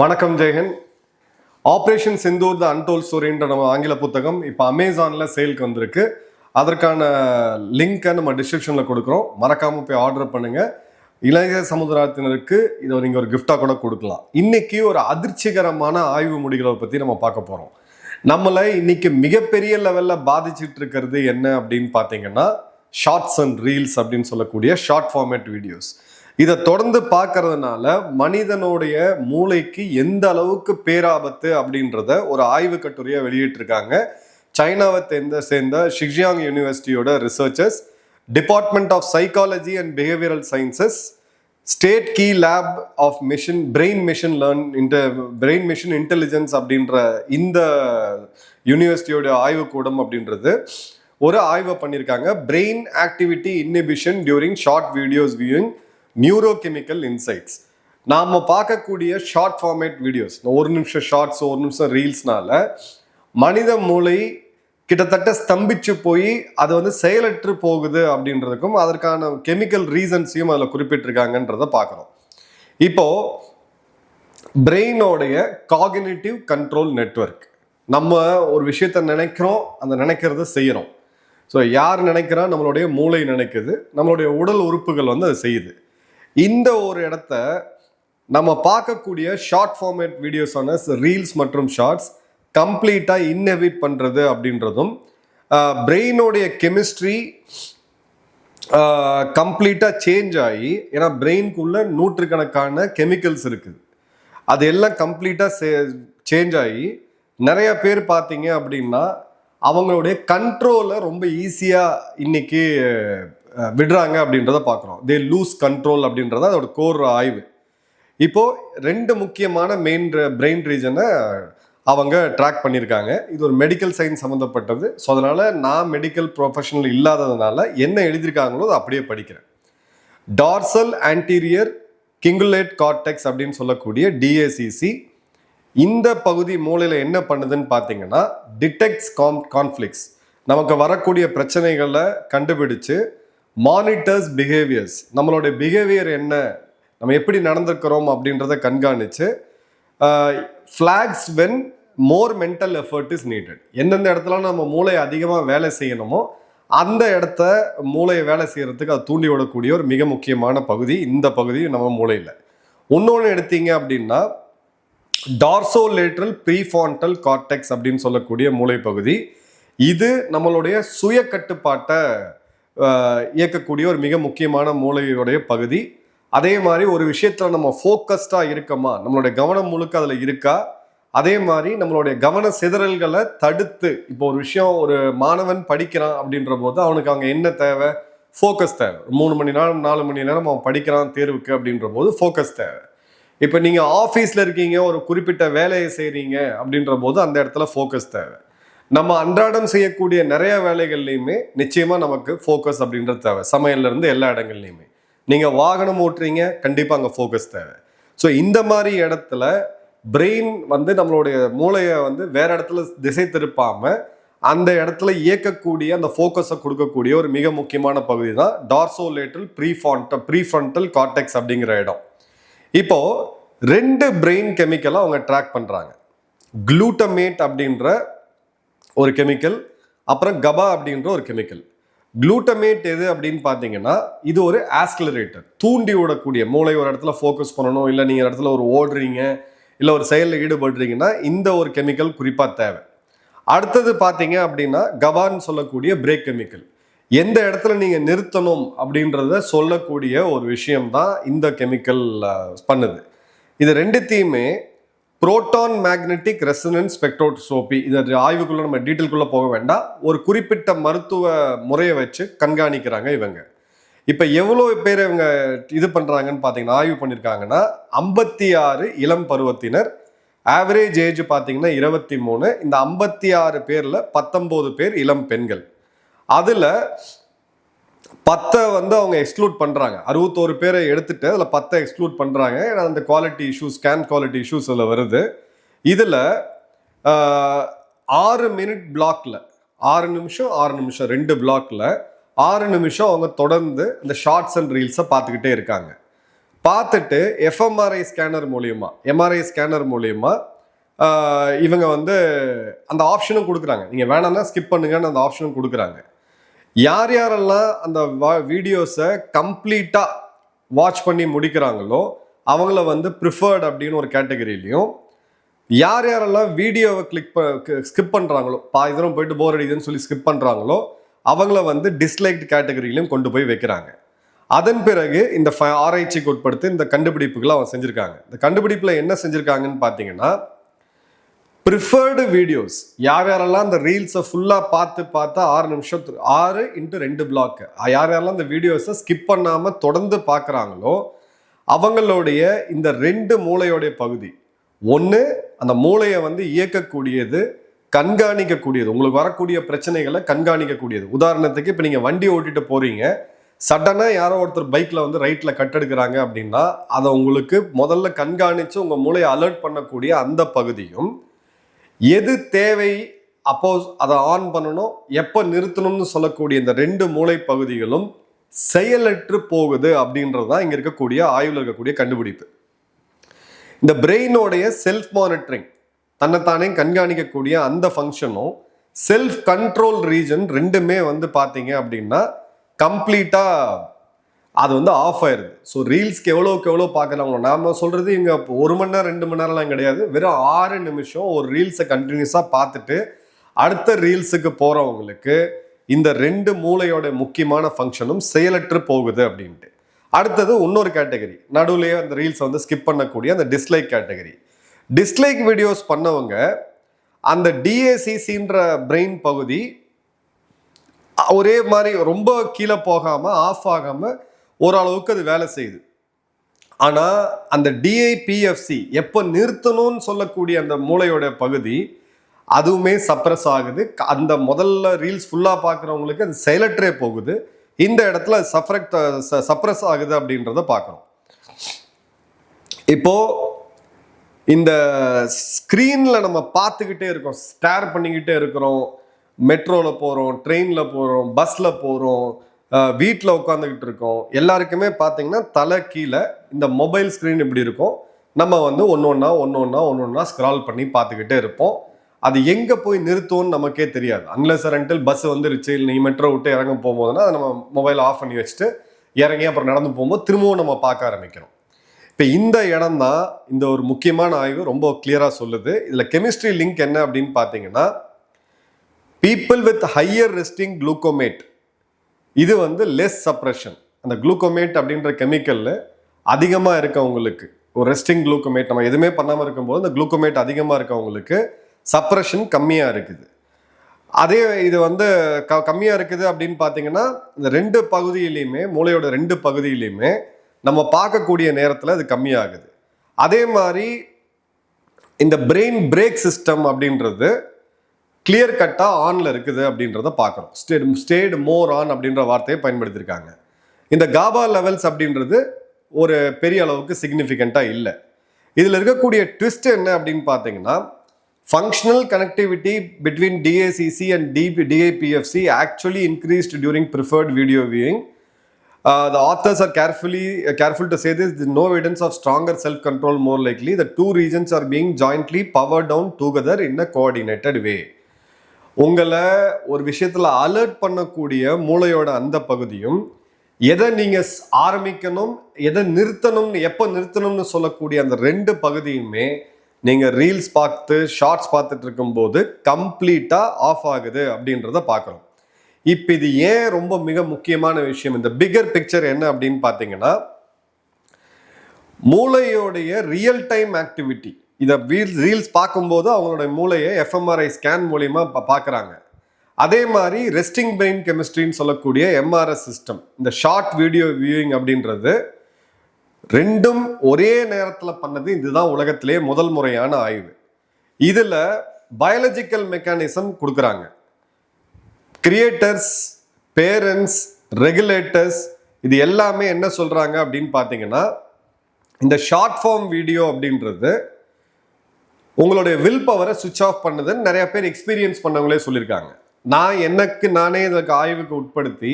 வணக்கம் ஜெயஹன். ஆப்ரேஷன் சிந்தூர் த அன்டோல் ஸ்டோரின்ற நம்ம ஆங்கில புத்தகம் இப்போ அமேசானில் சேலுக்கு வந்திருக்கு. அதற்கான லிங்க்கை நம்ம டிஸ்கிரிப்ஷனில் கொடுக்குறோம். மறக்காமல் போய் ஆர்டர் பண்ணுங்கள். இளைய சமுதாயத்தினருக்கு இதை நீங்கள் ஒரு கிஃப்டாக கூட கொடுக்கலாம். இன்னைக்கு ஒரு அதிர்ச்சிகரமான ஆய்வு முடிவுகளை பற்றி நம்ம பார்க்க போகிறோம். நம்மளை இன்னைக்கு மிகப்பெரிய லெவலில் பாதிச்சுட்டு இருக்கிறது என்ன அப்படின்னு பார்த்தீங்கன்னா, ஷார்ட்ஸ் அண்ட் ரீல்ஸ் அப்படின்னு சொல்லக்கூடிய ஷார்ட் ஃபார்மேட் வீடியோஸ். இதை தொடர்ந்து பார்க்கறதுனால மனிதனுடைய மூளைக்கு எந்த அளவுக்கு பேராபத்து அப்படின்றத ஒரு ஆய்வு கட்டுரையை வெளியிட்டிருக்காங்க. சைனாவை சேர்ந்த ஷிக்ஜியாங் யூனிவர்சிட்டியோட researchers, department of psychology and behavioural sciences, state key lab of brain machine intelligence அப்படின்ற இந்த யூனிவர்சிட்டியோட ஆய்வுக்கூடம் அப்படின்றது ஒரு ஆய்வை பண்ணியிருக்காங்க. Brain activity inhibition during short videos viewing neurochemical insights. நாம் பார்க்கக்கூடிய ஷார்ட் ஃபார்மேட் வீடியோஸ், ஒரு நிமிஷம் ஷார்ட்ஸ், ஒரு நிமிஷம் ரீல்ஸ்னால மனித மூளை கிட்டத்தட்ட ஸ்தம்பிச்சு போய் அது செயலற்று போகுது அப்படின்றதுக்கும் அதற்கான கெமிக்கல் ரீசன்ஸையும் அதில் குறிப்பிட்டிருக்காங்கன்றத பார்க்குறோம். இப்போ பிரெயினோடைய காக்னிட்டிவ் கண்ட்ரோல் நெட்வொர்க், நம்ம ஒரு விஷயத்த நினைக்கிறோம், அந்த நினைக்கிறத செய்யறோம். ஸோ யார் நினைக்கிறா? நம்மளுடைய மூளை நினைக்குது, நம்மளுடைய உடல் உறுப்புகள் அது செய்யுது. இந்த ஒரு இடத்த நம்ம பார்க்கக்கூடிய ஷார்ட் ஃபார்மேட் வீடியோஸான ரீல்ஸ் மற்றும் ஷார்ட்ஸ் கம்ப்ளீட்டாக இன்ஹிபிட் பண்ணுறது அப்படின்றதும், பிரெயினோடைய கெமிஸ்ட்ரி கம்ப்ளீட்டாக சேஞ்ச் ஆகி, ஏன்னா பிரெயின்குள்ள நூற்றுக்கணக்கான கெமிக்கல்ஸ் இருக்குது, அது எல்லாம் கம்ப்ளீட்டாக சேஞ்ச் ஆகி நிறைய பேர் பார்த்தீங்க அப்படின்னா அவங்களுடைய கண்ட்ரோலை ரொம்ப ஈஸியாக இன்னைக்கு விடுறாங்க அப்படின்றத பார்க்குறோம். தே லூஸ் கண்ட்ரோல் அப்படின்றத அதோட கோர் ஆய்வு. இப்போ ரெண்டு முக்கியமான பிரெயின் ரீஜனை அவங்க ட்ராக் பண்ணியிருக்காங்க. இது ஒரு மெடிக்கல் சயின்ஸ் சம்மந்தப்பட்டது. ஸோ அதனால நான் மெடிக்கல் ப்ரொஃபஷனல் இல்லாததுனால என்ன எழுதியிருக்காங்களோ அதை அப்படியே படிக்கிறேன். டார்சல் ஆன்டீரியர் கிங்குலேட் கார்டெக்ஸ் அப்படின்னு சொல்லக்கூடிய டிஏசிசி, இந்த பகுதி மூளையில் என்ன பண்ணுதுன்னு பார்த்தீங்கன்னா, டிடெக்ட்ஸ் கான்ஃப்ளிக்ட்ஸ், நமக்கு வரக்கூடிய பிரச்சனைகளை கண்டுபிடிச்சு மானிட்டர்ஸ் பிஹேவியர்ஸ், நம்மளுடைய பிஹேவியர் என்ன, நம்ம எப்படி நடந்துக்கிறோம் அப்படின்றத கண்காணிச்சு flags when more mental effort is needed, எந்தெந்த இடத்துல நம்ம மூளையை அதிகமாக வேலை செய்யணுமோ அந்த இடத்த மூளையை வேலை செய்யறதுக்கு அது தூண்டி விடக்கூடிய ஒரு மிக முக்கியமான பகுதி இந்த பகுதி நம்ம மூளையில். இன்னொன்று எடுத்தீங்க அப்படின்னா டார்சோலேட்ரல் ப்ரீஃபான்டல் கார்டெக்ஸ் அப்படின்னு சொல்லக்கூடிய மூளை பகுதி. இது நம்மளுடைய சுய கட்டுப்பாட்டை இயக்கக்கூடிய ஒரு மிக முக்கியமான மூளையுடைய பகுதி. அதே மாதிரி ஒரு விஷயத்தில் நம்ம ஃபோக்கஸ்டாக இருக்கோமா, நம்மளுடைய கவனம் முழுக்க அதில் இருக்கா, அதே மாதிரி நம்மளுடைய கவன சிதறல்களை தடுத்து, இப்போ ஒரு விஷயம் ஒரு மாணவன் படிக்கிறான் அப்படின்ற போது அவனுக்கு அவங்க என்ன தேவை? ஃபோக்கஸ் தேவை. 3 மணி நேரம் 4 மணி நேரம் அவன் படிக்கிறான் தேர்வுக்கு அப்படின்ற போது ஃபோக்கஸ் தேவை. இப்போ நீங்கள் ஆஃபீஸில் இருக்கீங்க, ஒரு குறிப்பிட்ட வேலையை செய்கிறீங்க அப்படின்ற போது அந்த இடத்துல ஃபோக்கஸ் தேவை. நம்ம அன்றாடம் செய்யக்கூடிய நிறைய வேலைகள்லையுமே நிச்சயமாக நமக்கு ஃபோக்கஸ் அப்படின்றது தேவை. சமையல்லேருந்து எல்லா இடங்கள்லையுமே நீங்கள் வாகனம் ஓட்டுறீங்க, கண்டிப்பாக அங்கே ஃபோக்கஸ் தேவை. ஸோ இந்த மாதிரி இடத்துல பிரெயின் நம்மளுடைய மூளையை வேற இடத்துல திசை திருப்பாமல் அந்த இடத்துல இயக்கக்கூடிய அந்த ஃபோக்கஸை கொடுக்கக்கூடிய ஒரு மிக முக்கியமான பகுதி தான் டார்சோலேட்ரல் ப்ரீஃப்ரண்டல் கார்டெக்ஸ் அப்படிங்கிற இடம். இப்போ 2 பிரெயின் கெமிக்கலை அவங்க ட்ராக் பண்றாங்க. குளூட்டமேட் அப்படின்ற ஒரு கெமிக்கல், அப்புறம் கபா அப்படின்ற ஒரு கெமிக்கல். குளூட்டமேட் எது அப்படின்னு பார்த்தீங்கன்னா, இது ஒரு ஆஸ்கிலரேட்டர், தூண்டி விடக்கூடிய, மூளை ஒரு இடத்துல ஃபோக்கஸ் பண்ணணும், இல்லை நீங்கள் இடத்துல ஒரு ஓடுறீங்க, இல்லை ஒரு செயலில் ஈடுபடுறீங்கன்னா இந்த ஒரு கெமிக்கல் குறிப்பாக தேவை. அடுத்தது பார்த்தீங்க அப்படின்னா கபான்னு சொல்லக்கூடிய பிரேக் கெமிக்கல், எந்த இடத்துல நீங்கள் நிறுத்தணும் அப்படின்றத சொல்லக்கூடிய ஒரு விஷயம்தான் இந்த கெமிக்கல் பண்ணுது. இது ரெண்டுத்தையுமே புரோட்டான் மேக்னெட்டிக் ரெசனன்ஸ் ஸ்பெக்ட்ரோஸ்கோபி, இது ஆய்வுக்குள்ள நம்ம டீட்டெயிலுக்குள்ள போக வேண்டாம், ஒரு குறிப்பிட்ட மருத்துவ முறையை வச்சு கண்காணிக்கிறாங்க இவங்க. இப்போ எவ்வளோ பேர் இவங்க இது பண்ணுறாங்கன்னு பார்த்தீங்கன்னா, ஆய்வு பண்ணியிருக்காங்கன்னா 56 இளம் பருவத்தினர், ஆவரேஜ் ஏஜ் பார்த்தீங்கன்னா 23. இந்த 56 பேரில் 19 பேர் இளம் பெண்கள். அதில் 10 அவங்க எக்ஸ்க்ளூட் பண்ணுறாங்க. 61 பேரை எடுத்துட்டு அதில் 10 எக்ஸ்க்ளூட் பண்ணுறாங்க. ஏன்னா அந்த quality issues, scan quality issues அதில் வருது. இதில் 6 மினிட் பிளாக்ல 6 நிமிஷம் 2 பிளாக்ல 6 நிமிஷம் அவங்க தொடர்ந்து இந்த ஷார்ட்ஸ் அண்ட் ரீல்ஸை பார்த்துக்கிட்டே இருக்காங்க. பார்த்துட்டு எஃப்எம்ஆர்ஐ ஸ்கேனர் மூலியமா எம்ஆர்ஐ ஸ்கேனர் மூலியமா இவங்க வந்து அந்த ஆப்ஷனும் கொடுக்குறாங்க. நீங்கள் வேணாம்னா ஸ்கிப் பண்ணுங்கன்னு அந்த ஆப்ஷனும் கொடுக்குறாங்க. யார் யாரெல்லாம் அந்த வீடியோஸை கம்ப்ளீட்டாக வாட்ச் பண்ணி முடிக்கிறாங்களோ அவங்கள வந்து ப்ரிஃபர்ட் அப்படின்னு ஒரு கேட்டகரியிலையும், யார் யாரெல்லாம் வீடியோவை ஸ்கிப் பண்ணுறாங்களோ, இதெல்லாம் போயிட்டு போர் அடிக்குதுன்னு சொல்லி ஸ்கிப் பண்ணுறாங்களோ அவங்கள வந்து டிஸ்லைக்ட் கேட்டகரியிலையும் கொண்டு போய் வைக்கிறாங்க. அதன் பிறகு இந்த ஆராய்ச்சிக்கு உட்படுத்தி இந்த கண்டுபிடிப்புகளை அவங்க செஞ்சுருக்காங்க. இந்த கண்டுபிடிப்பில் என்ன செஞ்சுருக்காங்கன்னு பார்த்தீங்கன்னா, ப்ரிஃபர்டு வீடியோஸ் யார் யாரெல்லாம் இந்த ரீல்ஸை ஃபுல்லாக பார்த்தா 6 நிமிஷத்துக்கு 6x2 பிளாக், யார் யாரெல்லாம் இந்த வீடியோஸை ஸ்கிப் பண்ணாமல் தொடர்ந்து பார்க்குறாங்களோ அவங்களுடைய இந்த 2 மூளையோடைய பகுதி, ஒன்று அந்த மூளையை வந்து இயக்கக்கூடியது, கண்காணிக்கக்கூடியது, உங்களுக்கு வரக்கூடிய பிரச்சனைகளை கண்காணிக்கக்கூடியது. உதாரணத்துக்கு இப்போ நீங்கள் வண்டி ஓட்டிட்டு போகிறீங்க, சடனாக யாரோ ஒருத்தர் பைக்கில் வந்து ரைட்டில் கட் எடுக்கிறாங்க அப்படின்னா அதை உங்களுக்கு முதல்ல கண்காணித்து உங்கள் மூளையை அலர்ட் பண்ணக்கூடிய அந்த பகுதியும், எது தேவை அப்போஸ் அதை ஆன் பண்ணணும் எப்போ நிறுத்தணும்னு சொல்லக்கூடிய இந்த 2 மூளை பகுதிகளும் செயலற்று போகுது அப்படின்றது தான் இங்கே இருக்கக்கூடிய ஆய்வில் இருக்கக்கூடிய கண்டுபிடிப்பு. இந்த பிரெயினோடைய செல்ஃப் மானிட்டரிங், தன்னைத்தானே கண்காணிக்கக்கூடிய அந்த ஃபங்க்ஷனும் செல்ஃப் கண்ட்ரோல் ரீஜன் ரெண்டுமே வந்து பார்த்தீங்க அப்படின்னா கம்ப்ளீட்டாக அது வந்து ஆஃப் ஆயிடுது. ஸோ ரீல்ஸ்க்கு எவ்வளோ பார்க்குறாங்களோ, நாம் சொல்கிறது இங்கே 1 மணி நேரம் 2 மணி நேரம்லாம் கிடையாது, வெறும் 6 நிமிஷம் ஒரு ரீல்ஸை கண்டினியூஸாக பார்த்துட்டு அடுத்த ரீல்ஸுக்கு போகிறவங்களுக்கு இந்த 2 மூளையோட முக்கியமான ஃபங்க்ஷனும் செயலற்று போகுது அப்படின்ட்டு. அடுத்தது இன்னொரு கேட்டகரி, நடுவுலேயே அந்த ரீல்ஸை வந்து ஸ்கிப் பண்ணக்கூடிய அந்த டிஸ்லைக் கேட்டகரி. டிஸ்லைக் வீடியோஸ் பண்ணவங்க அந்த டிஏசிசின்ற பிரெயின் பகுதி ஒரே மாதிரி ரொம்ப கீழே போகாமல் ஆஃப் ஆகாமல் ஓரளவுக்கு அது வேலை செய்யுது. ஆனால் அந்த டிஐபிஎஃப்சி எப்போ நிறுத்தணும்னு சொல்லக்கூடிய அந்த மூளையோட பகுதி அதுவுமே சப்ரஸ் ஆகுது. அந்த முதல்ல ரீல்ஸ் ஃபுல்லாக பார்க்குறவங்களுக்கு அது செயலற்றே போகுது. இந்த இடத்துல சப்ரஸ் ஆகுது அப்படின்றத பார்க்குறோம். இப்போ இந்த ஸ்க்ரீனில் நம்ம பார்த்துக்கிட்டே இருக்கோம், ஸ்டேர் பண்ணிக்கிட்டே இருக்கிறோம், மெட்ரோவில் போகிறோம், ட்ரெயினில் போகிறோம், பஸ்ஸில் போகிறோம், வீட்டில் உட்காந்துக்கிட்டு இருக்கோம், எல்லாருக்குமே பார்த்தீங்கன்னா தலை கீழே இந்த மொபைல் ஸ்க்ரீன் இப்படி இருக்கும். நம்ம வந்து ஒன்று ஒன்றா ஸ்க்ரால் பண்ணி பார்த்துக்கிட்டே இருப்போம். அது எங்கே போய் நிறுத்துவோன்னு நமக்கே தெரியாது. அன்லெஸ் அன்டில் பஸ் வந்துருச்சு, இல்லை நீ மெட்ரோ விட்டு இறங்க போகும்போதுன்னா அதை நம்ம மொபைல் ஆஃப் பண்ணி வச்சுட்டு இறங்கி அப்புறம் நடந்து போகும்போது திரும்பவும் நம்ம பார்க்க ஆரம்பிக்கிறோம். இப்போ இந்த இடம் தான் இந்த ஒரு முக்கியமான ஆய்வு ரொம்ப கிளியராக சொல்லுது. இதில் கெமிஸ்ட்ரி லிங்க் என்ன அப்படின்னு பார்த்தீங்கன்னா, பீப்புள் வித் ஹையர் ரெஸ்டிங் குளுக்கோமேட், இது வந்து லெஸ் சப்ரஷன். அந்த குளுக்கோமேட் அப்படின்ற கெமிக்கல் அதிகமாக இருக்கவங்களுக்கு, ஒரு ரெஸ்டிங் குளுக்கோமேட் நம்ம எதுவுமே பண்ணாமல் இருக்கும்போது இந்த குளுக்கோமேட் அதிகமாக இருக்கவங்களுக்கு சப்ரஷன் கம்மியாக இருக்குது. அதே இது வந்து கம்மியாக இருக்குது அப்படின்னு பார்த்தீங்கன்னா இந்த 2 பகுதியிலையுமே, மூளையோட 2 பகுதியிலையுமே நம்ம பார்க்கக்கூடிய நேரத்தில் அது கம்மியாகுது. அதே மாதிரி இந்த பிரெயின் பிரேக் சிஸ்டம் அப்படின்றது கிளியர் கட்டாக ஆனில் இருக்குது அப்படின்றத பார்க்குறோம். ஸ்டேட் மோர் ஆன் அப்படின்ற வார்த்தையை பயன்படுத்தியிருக்காங்க. இந்த காபா லெவல்ஸ் அப்படின்றது ஒரு பெரிய அளவுக்கு சிக்னிஃபிகண்ட்டாக இல்லை. இதில் இருக்கக்கூடிய ட்விஸ்ட் என்ன அப்படின்னு பார்த்தீங்கன்னா, functional connectivity between DACC and DIPFC actually increased during preferred video viewing. The authors are careful to say this. There's no evidence of stronger self-control. More likely, the 2 regions are being jointly powered down together in a coordinated way. உங்களை ஒரு விஷயத்தில் alert பண்ணக்கூடிய மூளையோட அந்த பகுதியும், எதை நீங்கள் ஆரம்பிக்கணும் எதை நிறுத்தணும்னு எப்போ நிறுத்தணும்னு சொல்லக்கூடிய அந்த 2 பகுதியுமே நீங்கள் ரீல்ஸ் பார்த்து ஷார்ட்ஸ் பார்த்துட்டு இருக்கும்போது கம்ப்ளீட்டாக ஆஃப் ஆகுது அப்படின்றத பார்க்குறோம். இப்போ இது ஏன் ரொம்ப மிக முக்கியமான விஷயம், இந்த பிகர் பிக்சர் என்ன அப்படின்னு பார்த்தீங்கன்னா, மூளையோடைய ரியல் டைம் ஆக்டிவிட்டி, இதை ரீல்ஸ் பார்க்கும்போது அவங்களோட மூளையை எஃப்எம்ஆர்ஐ ஸ்கேன் மூலியமா பார்க்குறாங்க. அதே மாதிரி ரெஸ்டிங் பிரெயின் கெமிஸ்ட்ரின்னு சொல்லக்கூடிய எம்ஆர்எஸ் சிஸ்டம், இந்த ஷார்ட் வீடியோ வியூவிங் அப்படின்றது 2ம் ஒரே நேரத்தில் பண்ணது இதுதான் உலகத்திலே முதல் முறையான ஆய்வு. இதில் பயாலஜிக்கல் மெக்கானிசம் கொடுக்குறாங்க. கிரியேட்டர்ஸ், பேரண்ட்ஸ், ரெகுலேட்டர்ஸ், இது எல்லாமே என்ன சொல்கிறாங்க அப்படின்னு பார்த்தீங்கன்னா, இந்த ஷார்ட் ஃபார்ம் வீடியோ அப்படின்றது உங்களுடைய வில் பவரை சுவிட்ச் ஆஃப் பண்ணுதுன்னு நிறைய பேர் எக்ஸ்பீரியன்ஸ் பண்ணவங்களே சொல்லியிருக்காங்க. நான் எனக்கு நானே இதற்கு ஆய்வுக்கு உட்படுத்தி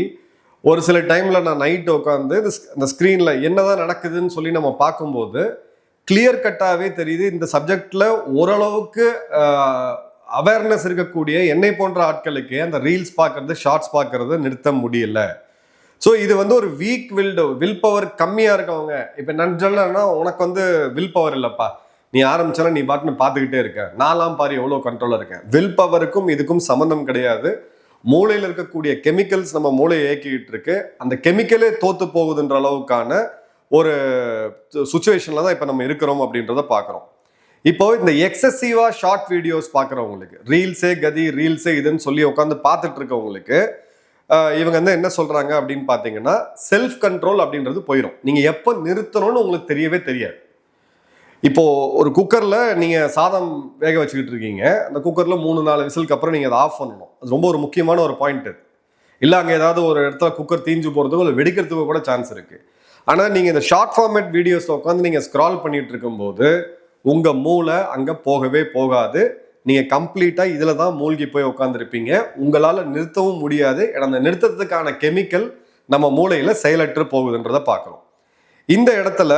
ஒரு சில டைம்ல நான் நைட்டு உட்காந்து இந்த ஸ்க்ரீன்ல என்னதான் நடக்குதுன்னு சொல்லி நம்ம பார்க்கும்போது கிளியர் கட்டாவே தெரியுது இந்த சப்ஜெக்ட்ல ஓரளவுக்கு அவேர்னஸ் இருக்கக்கூடிய என்னை போன்ற ஆட்களுக்கு அந்த ரீல்ஸ் பார்க்கறது, ஷார்ட்ஸ் பார்க்கறது நிறுத்த முடியல. ஸோ இது ஒரு வீக் வில் பவர் கம்மியாக இருக்கவங்க. இப்போ நான் சொல்லலைன்னா உனக்கு வில் பவர் இல்லைப்பா, நீ ஆரம்பிச்சாலும் நீ பாட்டுன்னு பார்த்துக்கிட்டே இருக்க, நான்லாம் பாரு எவ்வளோ கண்ட்ரோலாக இருக்கேன். வில் பவருக்கும் இதுக்கும் சம்மந்தம் கிடையாது. மூளையில் இருக்கக்கூடிய கெமிக்கல்ஸ் நம்ம மூளையை இயக்கிக்கிட்டு இருக்கு. அந்த கெமிக்கலே தோத்து போகுதுன்ற அளவுக்கான ஒரு சுச்சுவேஷன்ல தான் இப்போ நம்ம இருக்கிறோம் அப்படின்றத பார்க்குறோம். இப்போ இந்த எக்ஸசிவா ஷார்ட் வீடியோஸ் பார்க்குறவங்களுக்கு, ரீல்ஸே கதி ரீல்ஸே இதுன்னு சொல்லி உட்காந்து பார்த்துட்டு இருக்கவங்களுக்கு இவங்க என்ன சொல்றாங்க அப்படின்னு பார்த்தீங்கன்னா, செல்ஃப் கண்ட்ரோல் அப்படின்றது போயிடும். நீங்க எப்போ நிறுத்தணும்னு உங்களுக்கு தெரியவே தெரியாது. இப்போ ஒரு குக்கர்ல நீங்க சாதம் வேக வச்சுக்கிட்டு இருக்கீங்க. அந்த குக்கர்ல 3-4 விசிலுக்கு அப்புறம் நீங்க அதை ஆஃப் பண்ணணும். அது ரொம்ப ஒரு முக்கியமான ஒரு பாயிண்ட். இல்ல அங்க ஏதாவது ஒரு இடத்துல குக்கர் தீஞ்சு போறதுக்கு இல்லை வெடிக்கிறதுக்கு கூட சான்ஸ் இருக்கு. ஆனா நீங்க இந்த ஷார்ட் ஃபார்மேட் வீடியோஸ் உட்காந்து நீங்க ஸ்க்ரால் பண்ணிட்டு இருக்கும்போது உங்க மூளை அங்க போகவே போகாது. நீங்க கம்ப்ளீட்டா இதுல தான் மூழ்கி போய் உட்காந்துருப்பீங்க. உங்களால நிறுத்தவும் முடியாது. அந்த நிறுத்தத்துக்கான கெமிக்கல் நம்ம மூளையில செயலற்று போகுதுன்றதை பார்க்கணும். இந்த இடத்துல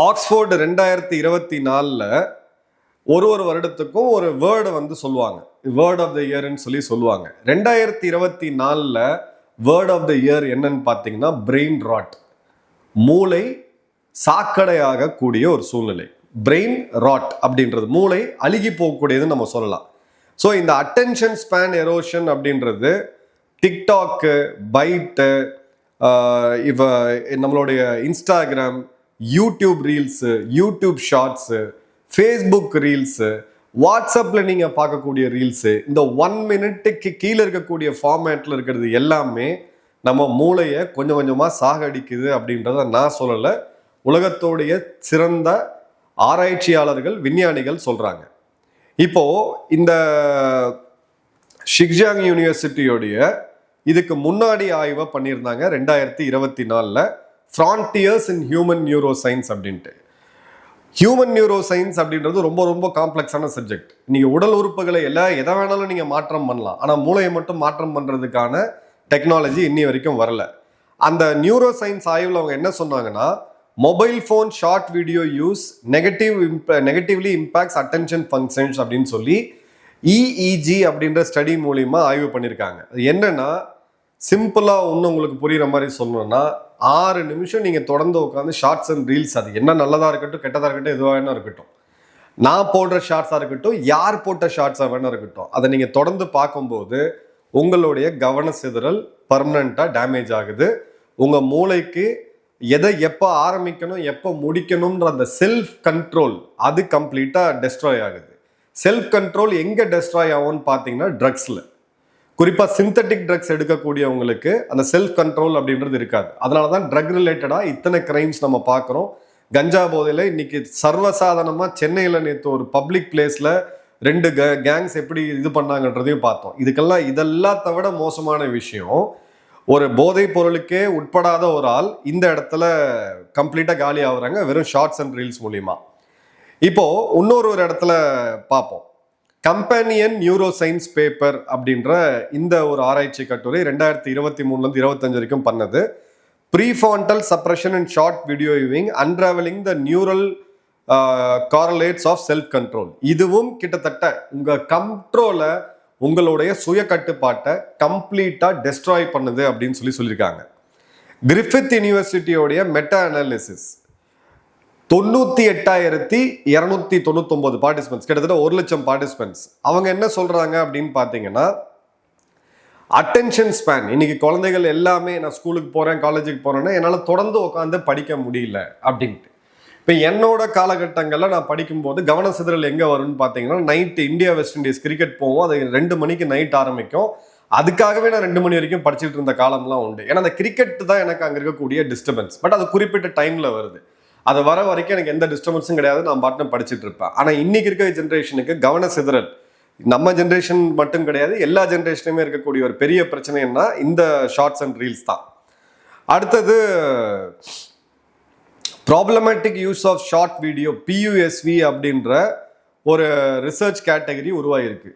ஆக்ஸ்போர்டு 2024 ஒரு வருடத்துக்கும் ஒரு வேர்டு சொல்லுவாங்க, வேர்ட் ஆஃப் த இயர்ன்னு சொல்லுவாங்க. 2024 வேர்ட் ஆஃப் த இயர் என்னன்னு பார்த்தீங்கன்னா பிரெயின் ராட், மூளை சாக்கடையாக கூடிய ஒரு சூழ்நிலை. பிரெயின் ராட் அப்படின்றது மூளை அழுகி போகக்கூடியதுன்னு நம்ம சொல்லலாம். ஸோ இந்த அட்டென்ஷன் ஸ்பேன் எரோஷன் அப்படின்றது டிக்டாக்கு, பைட்டு, இப்போ நம்மளுடைய Instagram, YouTube reels, YouTube shorts, Facebook reels, வாட்ஸ்அப்பில் நீங்கள் பார்க்கக்கூடிய ரீல்ஸு, இந்த 1 மினிட்டுக்கு கீழே இருக்கக்கூடிய ஃபார்மேட்டில் இருக்கிறது எல்லாமே நம்ம மூளையை கொஞ்சம் கொஞ்சமாக சாகடிக்குது அப்படின்றத நான் சொல்லலை. உலகத்தோடைய சிறந்த ஆராய்ச்சியாளர்கள், விஞ்ஞானிகள் சொல்கிறாங்க. இப்போது இந்த ஷிக்ஜாங் யூனிவர்சிட்டியோடைய இதுக்கு முன்னாடி ஆய்வை பண்ணியிருந்தாங்க 2024 frontiers in human neuro science அப்படின்ட்டு. ஹியூமன் நியூரோ சயின்ஸ் அப்படின்றது ரொம்ப ரொம்ப காம்ப்ளெக்ஸான சப்ஜெக்ட். நீங்கள் உடல் உறுப்புகளை எதை வேணாலும் நீங்கள் மாற்றம் பண்ணலாம். ஆனால் மூளையை மட்டும் மாற்றம் பண்ணுறதுக்கான டெக்னாலஜி இன்னி வரைக்கும் வரல. அந்த நியூரோ சயின்ஸ் ஆய்வில் அவங்க என்ன சொன்னாங்கன்னா, mobile phone short video use negatively impacts attention functions அப்படின்னு சொல்லி இஇஜி அப்படின்ற ஸ்டடி மூலிமா ஆய்வு பண்ணியிருக்காங்க. அது என்னன்னா, சிம்பிளாக ஒன்று உங்களுக்கு புரிகிற மாதிரி சொல்லணும்னா, 6 நிமிஷம் நீங்கள் தொடர்ந்து உட்காந்து ஷார்ட்ஸ் அண்ட் ரீல்ஸ், அது என்ன நல்லதாக இருக்கட்டும் கெட்டதாக இருக்கட்டும் எதுவாக வேணா இருக்கட்டும், நான் போடுற ஷார்ட்ஸாக இருக்கட்டும் யார் போட்ட ஷார்ட்ஸாக வேணா இருக்கட்டும், அதை நீங்கள் தொடர்ந்து பார்க்கும்போது உங்களுடைய கவன சிதறல் பர்மனண்ட்டாக டேமேஜ் ஆகுது. உங்கள் மூளைக்கு எதை எப்போ ஆரம்பிக்கணும் எப்போ முடிக்கணும்ன்ற அந்த செல்ஃப் கண்ட்ரோல் அது கம்ப்ளீட்டாக டெஸ்ட்ராய் ஆகுது. செல்ஃப் கண்ட்ரோல் எங்கே டெஸ்ட்ராய் ஆகும்னு பார்த்தீங்கன்னா ட்ரக்ஸில், குறிப்பாக சிந்தட்டிக் ட்ரக்ஸ் எடுக்கக்கூடியவங்களுக்கு அந்த செல்ஃப் கண்ட்ரோல் அப்படின்றது இருக்காது. அதனால தான் ட்ரக் ரிலேட்டடாக இத்தனை கிரைம்ஸ் நம்ம பார்க்குறோம். கஞ்சா போதையில் இன்னைக்கு சர்வசாதாரணமாக சென்னையில் நேற்று ஒரு பப்ளிக் பிளேஸில் 2 கேங்ஸ் எப்படி இது பண்ணாங்கன்றதையும் பார்த்தோம். இதெல்லாம் விட மோசமான விஷயம், ஒரு போதைப் பொருளுக்கே உட்படாத ஒரு ஆள் இந்த இடத்துல கம்ப்ளீட்டாக காலி ஆகுறாங்க வெறும் ஷார்ட்ஸ் அண்ட் ரீல்ஸ் மூலிமா. இப்போ இன்னொரு இடத்துல பார்ப்போம். கம்பேனியன் நியூரோ சயின்ஸ் பேப்பர் அப்படின்ற இந்த ஒரு ஆராய்ச்சி கட்டுரை 2023 25 வரைக்கும் பண்ணது. Prefrontal suppression and short video viewing unravelling the neural correlates of self control. இதுவும் கிட்டத்தட்ட உங்க கண்ட்ரோலை, உங்களுடைய சுய கட்டுப்பாட்டை கம்ப்ளீட்டா டெஸ்ட்ராய் பண்ணுது அப்படின்னு சொல்லியிருக்காங்க. கிரிஃபித் யூனிவர்சிட்டியோடைய மெட்டா அனாலிசிஸ் 98,299 பார்ட்டிசிபென்ட்ஸ், கிட்டத்தட்ட 1,00,000 பார்ட்டிசிபென்ட்ஸ். அவங்க என்ன சொல்றாங்க அப்படின்னு பார்த்தீங்கன்னா, அட்டென்ஷன் ஸ்பேன், இன்னைக்கு குழந்தைகள் எல்லாமே நான் ஸ்கூலுக்கு போறேன் காலேஜுக்கு போறேன்னா என்னால் தொடர்ந்து உட்காந்து படிக்க முடியல அப்படின்ட்டு. இப்போ என்னோட காலகட்டங்களில் நான் படிக்கும்போது கவன சிதறல் எங்கே வரும்னு பார்த்தீங்கன்னா, night India west Indies cricket போவோம், அது 2 மணிக்கு நைட் ஆரம்பிக்கும். அதுக்காகவே நான் 2 மணி வரைக்கும் படிச்சுட்டு இருந்த காலம்லாம் உண்டு. ஏன்னா அந்த கிரிக்கெட் தான் எனக்கு அங்கே இருக்கக்கூடிய டிஸ்டர்பன்ஸ். பட் அது குறிப்பிட்ட டைமில் வருது, அது வர வரைக்கும் எனக்கு எந்த டிஸ்டர்பன்ஸும் கிடையாது, நான் பாட்டு படிச்சுட்டு இருப்பேன். ஆனால் இன்னைக்கு இருக்கிற ஜென்ரேஷனுக்கு கவன சிதறல், நம்ம ஜென்ரேஷன் மட்டும் கிடையாது எல்லா ஜென்ரேஷனுமே இருக்கக்கூடிய ஒரு பெரிய பிரச்சனைன்னா இந்த ஷார்ட்ஸ் அண்ட் ரீல்ஸ் தான். அடுத்தது problematic use of short video, PUSV அப்படின்ற ஒரு ரிசர்ச் கேட்டகரி உருவாகிருக்கு.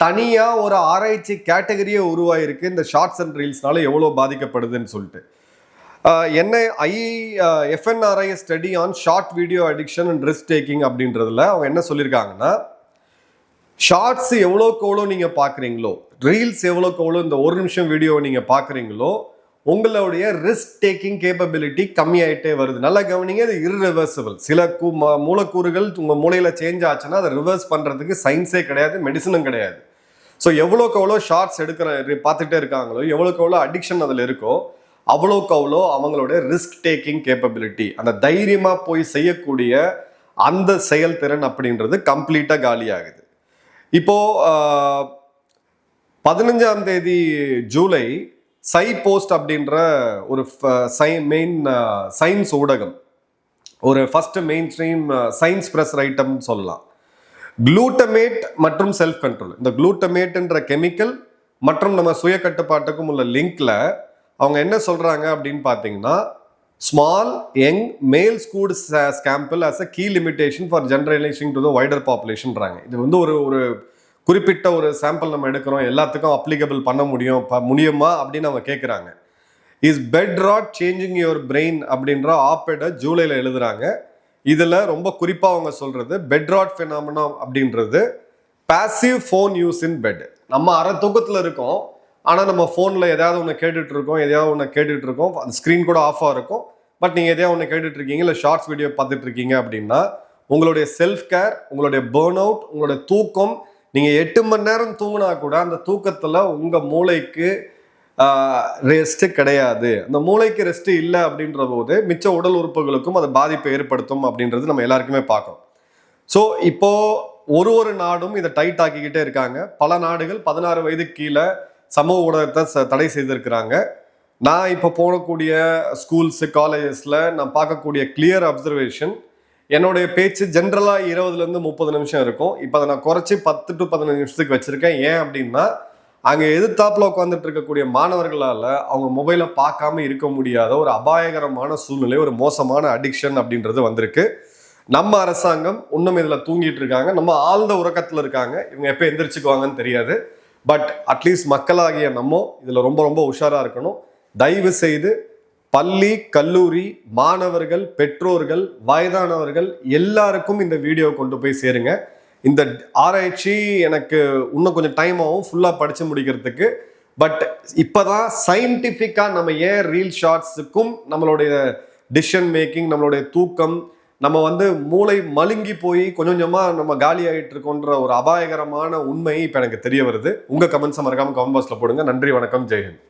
தனியா ஒரு ஆராய்ச்சி கேட்டகரியே உருவாயிருக்கு இந்த ஷார்ட்ஸ் அண்ட் ரீல்ஸ்னால எவ்வளவு பாதிக்கப்படுதுன்னு சொல்லிட்டு. FNRI study on short video addiction and risk taking அப்படின்றதுல அவங்க என்ன சொல்லியிருக்காங்கன்னா, ஷார்ட்ஸ் எவ்வளோக்கு எவ்வளோ நீங்கள் பார்க்குறீங்களோ, ரீல்ஸ் எவ்வளோக்கு எவ்வளோ இந்த ஒரு நிமிஷம் வீடியோவை நீங்கள் பார்க்குறீங்களோ, உங்களுடைய ரிஸ்க் டேக்கிங் கேப்பபிலிட்டி கம்மியாயிட்டே வருது. நல்லா கவனிங்க, இது இர்ரிவர்சிபிள். சில மூலக்கூறுகள் உங்கள் மூளையில் சேஞ்ச் ஆச்சுன்னா அதை ரிவர்ஸ் பண்ணுறதுக்கு சயின்ஸே கிடையாது, மெடிசனும் கிடையாது. ஸோ எவ்வளோக்கு எவ்வளோ ஷார்ட்ஸ் பார்த்துட்டே இருக்காங்களோ, எவ்வளோக்கு எவ்வளோ அடிக்ஷன் அதில் இருக்கோ, அவ்வளோக்கு அவ்வளோ அவங்களுடைய ரிஸ்க் டேக்கிங் கேப்பபிலிட்டி, அந்த தைரியமாக போய் செய்யக்கூடிய அந்த செயல்திறன் அப்படின்றது கம்ப்ளீட்டாக காலியாகுது. இப்போ 15ஆம் தேதி ஜூலை சை போஸ்ட் அப்படின்ற ஒரு மெயின் சயின்ஸ் ஊடகம், ஒரு first mainstream science press ரைட்டம்னு சொல்லலாம். குளூட்டமேட் மற்றும் செல்ஃப் கண்ட்ரோல், இந்த குளூட்டமேட்ன்ற கெமிக்கல் மற்றும் நம்ம சுய கட்டுப்பாட்டுக்கும் உள்ள லிங்க்ல அவங்க என்ன சொல்றாங்க அப்படின்னு பார்த்தீங்கன்னா, small young males could sample as a key limitation for generalising to the wider பாப்புலேஷன்றாங்க. இது வந்து ஒரு குறிப்பிட்ட ஒரு சாம்பிள் நம்ம எடுக்கிறோம், எல்லாத்துக்கும் அப்ளிகபிள் பண்ண முடியுமா அப்படின்னு அவங்க கேட்குறாங்க. Is bed rot changing your brain அப்படின்ற ஆப்பெடை ஜூலையில் எழுதுறாங்க. இதில் ரொம்ப குறிப்பாக அவங்க சொல்றது பெட் ராட் ஃபினாமினா அப்படின்றது passive phone use in bed. நம்ம அரை தூக்கத்தில் இருக்கோம், ஆனால் நம்ம ஃபோனில் எதாவது ஒன்று கேட்டுட்டு இருக்கோம், அந்த ஸ்க்ரீன் கூட ஆஃபாக இருக்கும், பட் நீங்கள் எதையாவது ஒன்று கேட்டுட்டு இருக்கீங்க, இல்லை ஷார்ட்ஸ் வீடியோ பார்த்துட்டு இருக்கீங்க அப்படின்னா உங்களுடைய செல்ஃப் கேர், உங்களுடைய பேர்ன் அவுட், உங்களுடைய தூக்கம், நீங்கள் 8 மணி நேரம் தூங்கினா கூட அந்த தூக்கத்தில் உங்கள் மூளைக்கு ரெஸ்ட் கிடையாது. அந்த மூளைக்கு ரெஸ்ட் இல்லை அப்படின்ற போது மிச்ச உடல் உறுப்புகளுக்கும் அது பாதிப்பை ஏற்படுத்தும் அப்படின்றது நம்ம எல்லாருக்குமே பார்க்கணும். ஸோ இப்போ ஒரு நாடும் இதை டைட் ஆக்கிக்கிட்டே இருக்காங்க. பல நாடுகள் 16 வயதுக்கு கீழே சமூக ஊடகத்தை தடை செய்திருக்கிறாங்க. நான் இப்போ போகக்கூடிய ஸ்கூல்ஸு காலேஜஸில் நான் பார்க்கக்கூடிய கிளியர் அப்சர்வேஷன், என்னுடைய பேச்சு ஜென்ரலாக 20லேருந்து 30 நிமிஷம் இருக்கும். இப்போ அதை நான் குறைச்சி 10 to 15 நிமிஷத்துக்கு வச்சுருக்கேன். ஏன் அப்படின்னா, அங்கே எதிர்த்தாப்பில் உட்காந்துட்டு இருக்கக்கூடிய மாணவர்களால் அவங்க மொபைலை பார்க்காம இருக்க முடியாத ஒரு அபாயகரமான சூழ்நிலை, ஒரு மோசமான அடிக்ஷன் அப்படின்றது வந்திருக்கு. நம்ம அரசாங்கம் இன்னும் இதில் தூங்கிட்டு இருக்காங்க, நம்ம ஆழ்ந்த உறக்கத்தில் இருக்காங்க. இவங்க எப்போ எந்திரிச்சுக்குவாங்கன்னு தெரியாது. பட் அட்லீஸ்ட் மக்களாகிய நம்ம இதில் ரொம்ப ரொம்ப உஷாராக இருக்கணும். தயவு செய்து பள்ளி, கல்லூரி மாணவர்கள், பெற்றோர்கள், வயதானவர்கள் எல்லாருக்கும் இந்த வீடியோ கொண்டு போய் சேருங்க. இந்த ஆராய்ச்சி எனக்கு இன்னும் கொஞ்சம் டைம் ஆகும் ஃபுல்லாக படித்து முடிக்கிறதுக்கு. பட் இப்போதான் சயின்டிஃபிக்காக நம்ம ஏன் ரீல் ஷார்ட்ஸுக்கும் நம்மளுடைய டிசிஷன் மேக்கிங், நம்மளுடைய தூக்கம், நம்ம மூளை மழுங்கி போய் கொஞ்சம் கொஞ்சமாக நம்ம காலி ஆகிட்டு இருக்கோன்ற ஒரு அபாயகரமான உண்மை இப்போ எனக்கு தெரிய வருது. உங்கள் கமெண்ட்ஸை மறக்காமல் கமெண்ட் பாக்ஸில் போடுங்க. நன்றி, வணக்கம், ஜெய்ஹிந்த்.